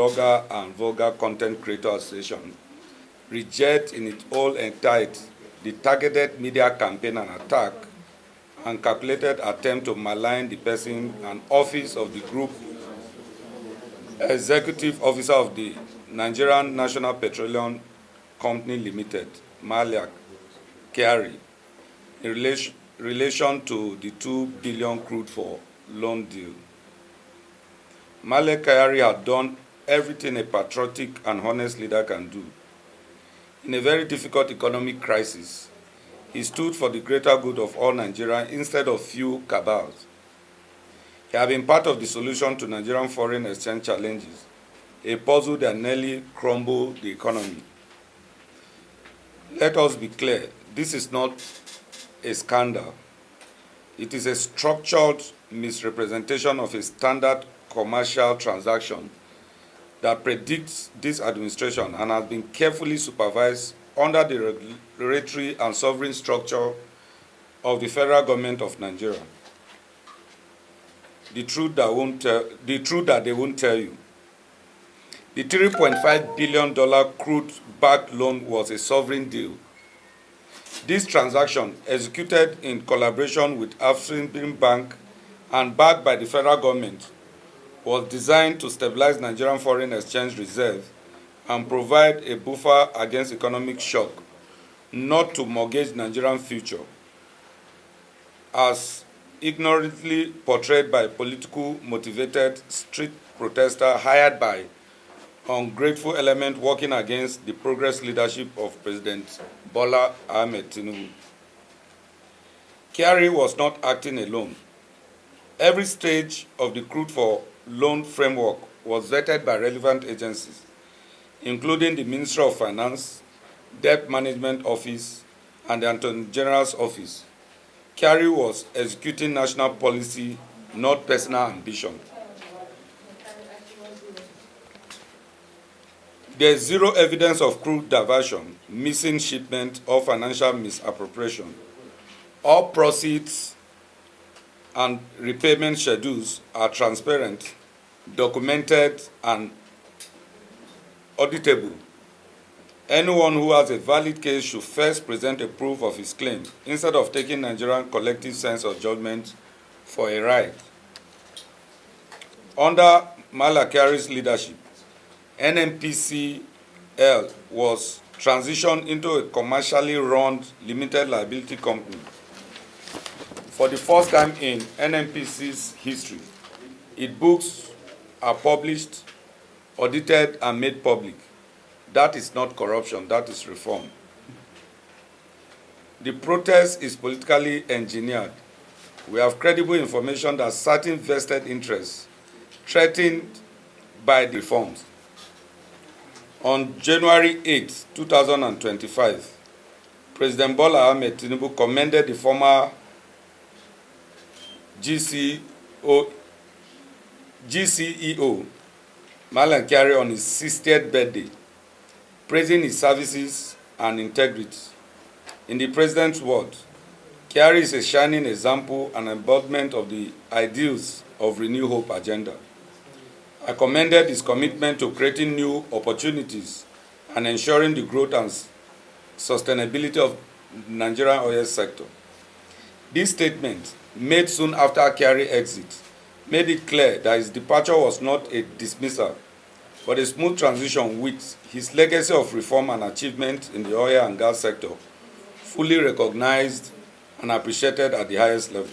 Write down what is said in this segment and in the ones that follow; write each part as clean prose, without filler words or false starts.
Blogger and Vulgar Content Creator Association reject in its whole entirety the targeted media campaign and attack and calculated attempt to malign the person and office of the group executive officer of the Nigerian National Petroleum Company Limited, Mele Kyari, in relation to the 2 billion crude-for-loan deal. Mele Kyari had done everything a patriotic and honest leader can do. In a very difficult economic crisis, he stood for the greater good of all Nigerians instead of few cabals. He had been part of the solution to Nigerian foreign exchange challenges, a puzzle that nearly crumbled the economy. Let us be clear, this is not a scandal. It is a structured misrepresentation of a standard commercial transaction that predicts this administration and has been carefully supervised under the regulatory and sovereign structure of the federal government of Nigeria. The truth that they won't tell you. The $3.5 billion crude-backed loan was a sovereign deal. This transaction, executed in collaboration with Afrexim Bank and backed by the federal government, was designed to stabilize Nigerian foreign exchange reserve and provide a buffer against economic shock, not to mortgage Nigerian future, as ignorantly portrayed by political motivated street protesters hired by ungrateful element working against the progress leadership of President Bola Ahmed Tinubu. Kyari was not acting alone. Every stage of the crude-for-loan framework was vetted by relevant agencies, including the Ministry of Finance, Debt Management Office, and the Attorney General's Office. Kyari was executing national policy, not personal ambition. There is zero evidence of crude diversion, missing shipment, or financial misappropriation. All proceeds and repayment schedules are transparent, documented, and auditable. Anyone who has a valid case should first present a proof of his claim instead of taking Nigerian collective sense of judgment for a ride. Under Mele Kyari's leadership, NNPCL was transitioned into a commercially run limited liability company. For the first time in NNPC's history, its books are published, audited, and made public. That is not corruption, that is reform. The protest is politically engineered. We have credible information that certain vested interests threatened by the reforms. On January 8, 2025, President Bola Ahmed Tinubu commended the former GCEO, Malam Kyari, on his 60th birthday, praising his services and integrity. In the President's words, Kyari is a shining example and embodiment of the ideals of Renew Hope agenda. I commended his commitment to creating new opportunities and ensuring the growth and sustainability of the Nigerian oil sector. This statement, made soon after Kyari's exit, made it clear that his departure was not a dismissal, but a smooth transition with his legacy of reform and achievement in the oil and gas sector fully recognized and appreciated at the highest level.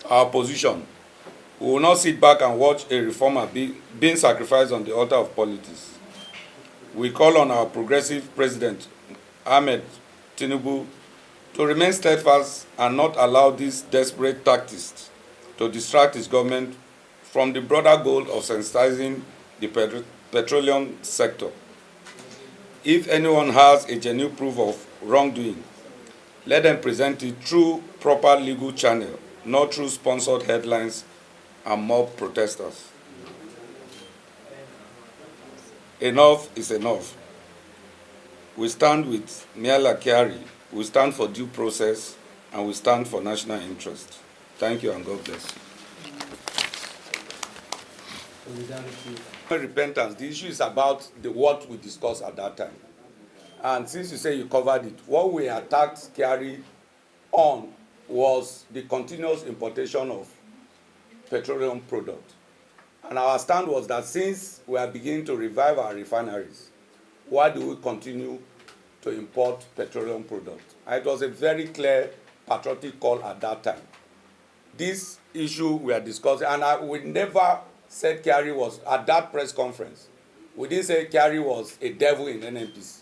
Our position: we will not sit back and watch a reformer being sacrificed on the altar of politics. We call on our progressive President, Ahmed Tinubu, to remain steadfast and not allow these desperate tactics to distract his government from the broader goal of sensitizing the petroleum sector. If anyone has a genuine proof of wrongdoing, let them present it through proper legal channel, not through sponsored headlines and mob protesters. Enough is enough. We stand with Mele Kyari, we stand for due process, and we stand for national interest. Thank you and God bless you. solidarity. Repentance, the issue is about what we discussed at that time. And since you say you covered it, what we attacked Kyari on was the continuous importation of petroleum products. And our stand was that since we are beginning to revive our refineries, why do we continue to import petroleum products? And it was a very clear patriotic call at that time. This issue we are discussing, and we never said Kyari was, at that press conference, we didn't say Kyari was a devil in NNPC.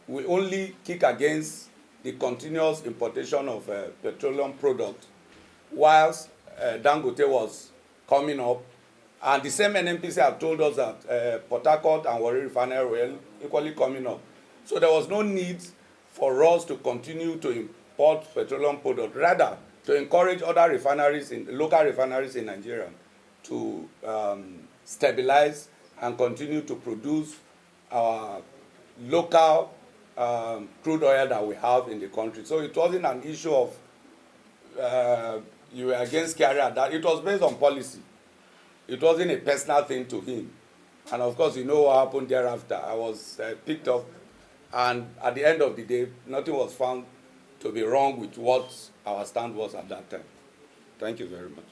We only kick against the continuous importation of petroleum products whilst Dangote was coming up. And the same NNPC have told us that Port Harcourt and Warri Refinery were equally coming up. So there was no need for us to continue to import petroleum products, rather to encourage other refineries, local refineries in Nigeria to stabilize and continue to produce our local crude oil that we have in the country. So it wasn't an issue of you were against Kyari at that. It was based on policy. It wasn't a personal thing to him. And of course, you know what happened thereafter. I was picked up, and at the end of the day, nothing was found to be wrong with what our stand was at that time. Thank you very much.